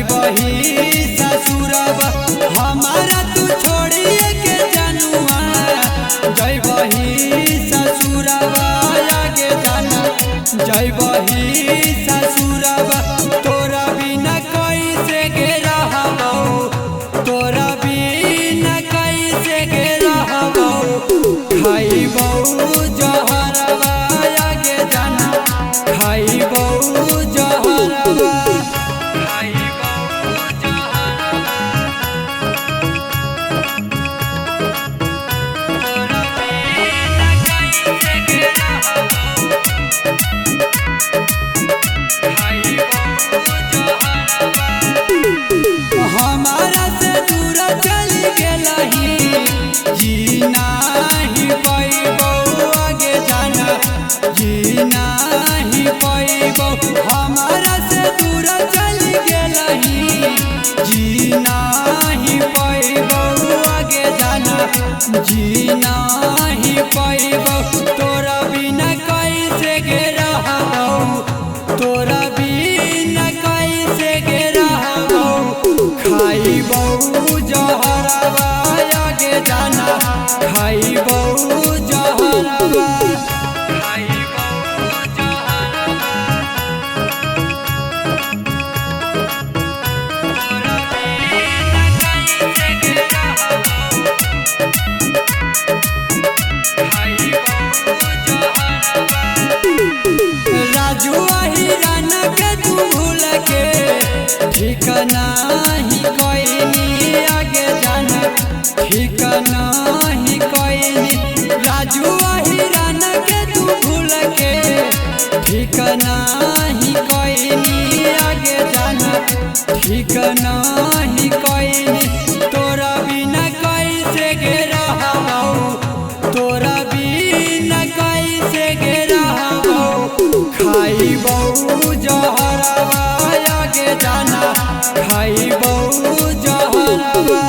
जैबही ससुरबा हमारा तू छोड़िए के जनुआ जैबही ससुरबा आगे जाना जैबही ससुरबा तोरा बिना कैसे गे रहबो तोरा बिना कैसे गे रहबो खाइबो जहरबा आगे जाना खाइबो जहरबा हमारा से दूर चल गेलही जी नाही पैबो आगे जाना जी नाही पैबो हमारा से दूर चल गेलही जी नाही पैबो आगे जाना जी नाही पैबो तोरा बिना कैसे गे रहबो तोरा बिना कैसे गे रहबो खाइबो जहरबा आगे जाना खाइबो जहरबा राजू हिरन के तू भूल के ठीक नाही कोई आगे जाना ठीक नाही कोई राजू हिरन के तू भूल के ठीक नाही कोई आगे जाना ठीक नाही कोई तोरा बिना कैसे गे रहबो तोरा बिना कैसे गे रहबो खाइबो जहरबा आगे जाना खाइबो जहरबा।